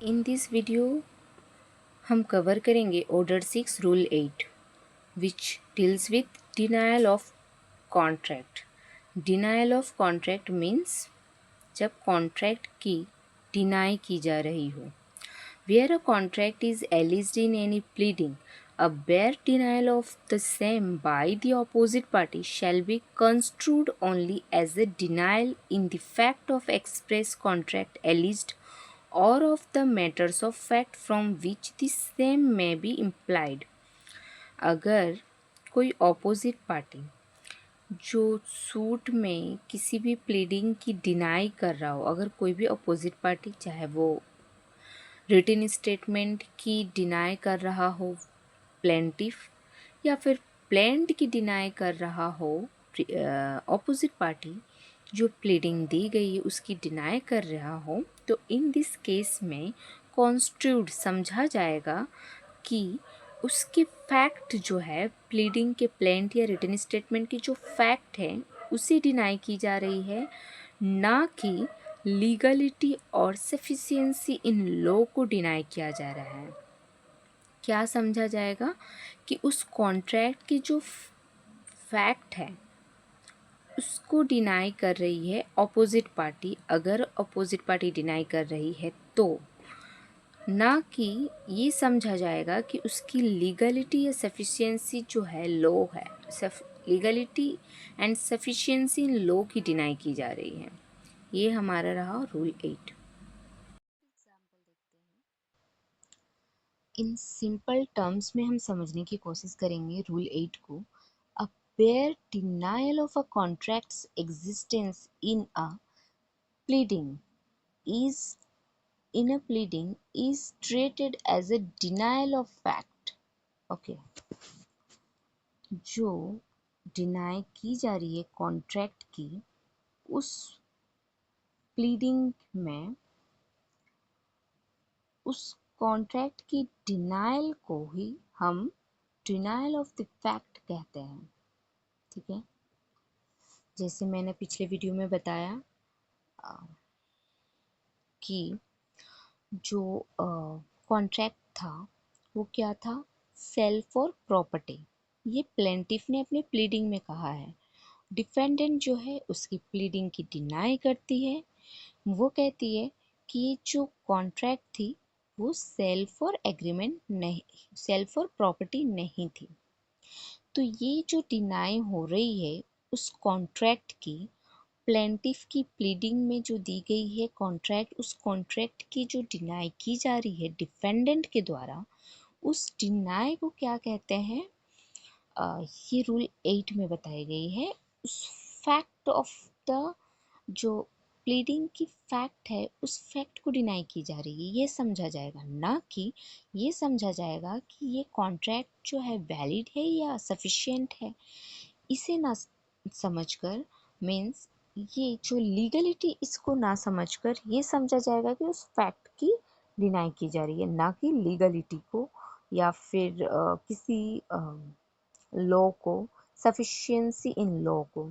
In this video हम cover करेंगे order 6 rule 8 which deals with denial of contract. Denial of contract means जब contract की deny की जा रही हो। Where a contract is alleged in any pleading, a bare denial of the same by the opposite party shall be construed only as a denial in the fact of express contract alleged or of the matters of fact from which the same may be implied। अगर कोई opposite party जो suit में किसी भी pleading की deny कर रहा हो, अगर कोई भी अपोजिट पार्टी चाहे वो रिटन स्टेटमेंट की डिनाई कर रहा हो प्लेंटिफ, या फिर प्लेंट की डिनाई कर रहा हो ऑपोजिट पार्टी जो प्लीडिंग दी गई है उसकी डिनाई कर रहा हो, तो इन दिस केस में कॉन्स्ट्रूड समझा जाएगा कि उसके फैक्ट जो है प्लीडिंग के प्लेंट या रिटन स्टेटमेंट की जो फैक्ट है उसे डिनाई की जा रही है, ना कि लीगलिटी और सफिशिएंसी इन लॉ को डिनाई किया जा रहा है। क्या समझा जाएगा कि उस कॉन्ट्रैक्ट की जो फैक्ट है उसको डिनाई कर रही है ऑपोजिट पार्टी। अगर ऑपोजिट पार्टी डिनाई कर रही है तो ना कि ये समझा जाएगा कि उसकी लीगलिटी या सफिशिएंसी जो है लॉ है, legality and sufficiency in law की डिनाई की जा रही है। ये हमारा रहा रूल 8। इन सिंपल टर्म्स में हम समझने की कोशिश करेंगे रूल 8 को। A bare denial of a contract's existence in a pleading is in a pleading is treated as a denial of fact। Okay, जो डिनाई की जा रही है कॉन्ट्रैक्ट की उस प्लीडिंग में उस कॉन्ट्रैक्ट की डिनायल को ही हम डिनायल ऑफ द फैक्ट कहते हैं। ठीक है, जैसे मैंने पिछले वीडियो में बताया कि जो कॉन्ट्रैक्ट था वो क्या था, सेल फॉर प्रॉपर्टी। ये प्लेंटिफ ने अपने प्लीडिंग में कहा है। डिफेंडेंट जो है उसकी प्लीडिंग की डिनाई करती है। वो कहती है कि ये जो कॉन्ट्रैक्ट थी वो सेल फॉर एग्रीमेंट नहीं, सेल फॉर प्रॉपर्टी नहीं थी। तो ये जो डिनाई हो रही है उस कॉन्ट्रैक्ट की, प्लेंटिफ की प्लीडिंग में जो दी गई है कॉन्ट्रैक्ट, उस कॉन्ट्रैक्ट की जो डिनाई की जा रही है डिफेंडेंट के द्वारा, उस डिनाई को क्या कहते हैं, ये रूल 8 में बताई गई है। उस फैक्ट ऑफ द जो प्लीडिंग की फैक्ट है उस फैक्ट को डिनाई की जा रही है, ये समझा जाएगा, ना कि ये समझा जाएगा कि ये कॉन्ट्रैक्ट जो है वैलिड है या सफिशिएंट है। इसे ना समझकर, मीन्स ये जो लीगलिटी इसको ना समझकर ये समझा जाएगा कि उस फैक्ट की डिनाई की जा रही है, ना कि लीगलिटी को या फिर किसी लॉ को, सफिशिएंसी इन लॉ को।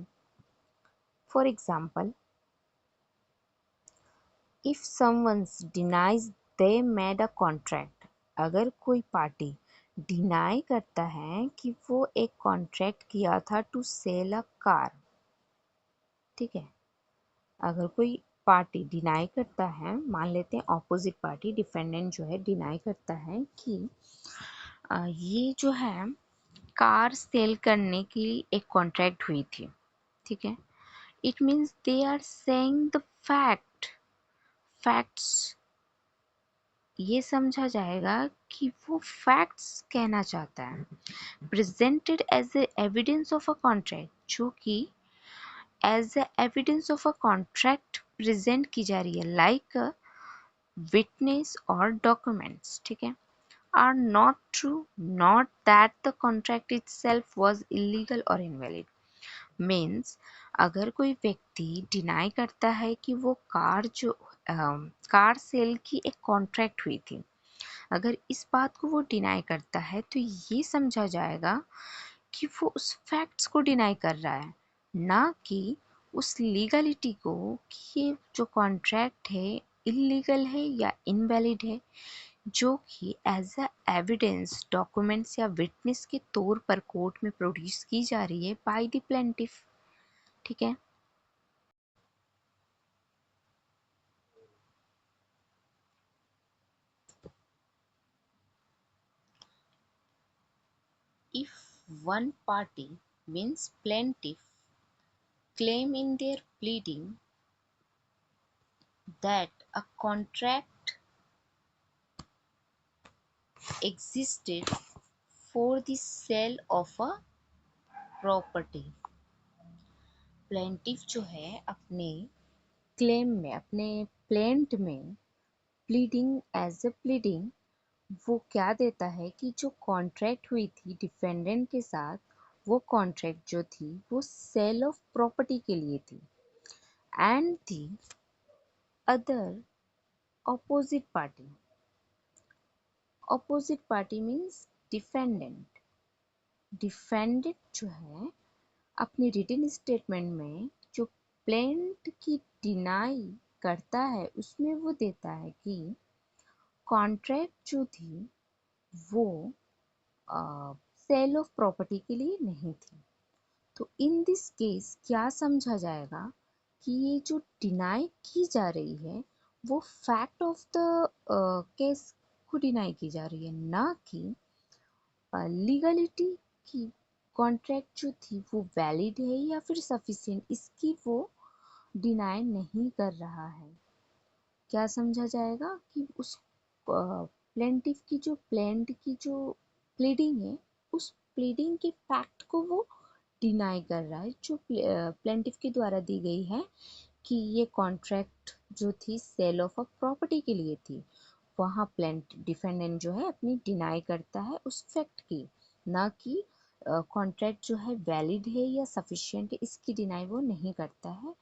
For example, if someone denies they made a contract, अगर कोई पार्टी डिनाई करता है कि वो एक कॉन्ट्रैक्ट किया था टू सेल अ कार। ठीक है, अगर कोई पार्टी डिनाई करता है, मान लेते हैं ऑपोजिट पार्टी डिफेंडेंट जो है डिनाई करता है कि ये जो है कार सेल करने की एक कॉन्ट्रैक्ट हुई थी। ठीक है, it means they are saying the facts, ये समझा जाएगा कि वो फैक्ट्स कहना चाहता है। Presented as a evidence of a contract, जो कि as a evidence of a contract present की जा रही है, लाइक विटनेस और डॉक्यूमेंट्स। ठीक है, are not true, not that the contract itself was illegal और इनवैलिड। मीन्स अगर कोई व्यक्ति डिनाई करता है कि वो कार सेल की एक कॉन्ट्रैक्ट हुई थी, अगर इस बात को वो डिनाई करता है तो ये समझा जाएगा कि वो उस फैक्ट्स को डिनाई कर रहा है, ना कि उस लीगलिटी को कि ये जो कॉन्ट्रैक्ट है इलीगल है या इनवैलिड है, जो कि एज अ एविडेंस डॉक्यूमेंट्स या विटनेस के तौर पर कोर्ट में प्रोड्यूस की जा रही है बाय द प्लेंटिफ। ठीक है। If one party, means plaintiff, claim in their pleading that a contract existed for the sale of a property, plaintiff जो है अपने क्लेम में, अपने प्लेंट में, प्लीडिंग एज ए प्लीडिंग, वो क्या देता है कि जो कॉन्ट्रैक्ट हुई थी डिफेंडेंट के साथ, वो कॉन्ट्रैक्ट जो थी वो सेल ऑफ प्रॉपर्टी के लिए थी। And the other opposite party, opposite party means defendant, defendant जो है अपनी रिटन स्टेटमेंट में जो प्लेंट की डिनाई करता है उसमें वो देता है कि कॉन्ट्रैक्ट जो थी वो सेल ऑफ प्रॉपर्टी के लिए नहीं थी। तो इन दिस केस क्या समझा जाएगा कि ये जो डिनाई की जा रही है वो फैक्ट ऑफ द केस को डिनाई की जा रही है, ना कि लीगलिटी की कॉन्ट्रैक्ट जो थी वो वैलिड है या फिर सफिशिएंट, इसकी वो डिनाई नहीं कर रहा है। क्या समझा जाएगा कि उस प्लेंटिफ की जो प्लेंट की जो प्लीडिंग है उस प्लीडिंग के फैक्ट को वो डिनाई कर रहा है जो प्लेंटिफ के द्वारा दी गई है कि ये कॉन्ट्रैक्ट जो थी सेल ऑफ अ प्रॉपर्टी के लिए थी। वहाँ प्लेंट डिफेंडेंट जो है अपनी डिनाई करता है उस फैक्ट की, ना कि कॉन्ट्रैक्ट जो है वैलिड है या सफिशिएंट है इसकी डिनाई वो नहीं करता है।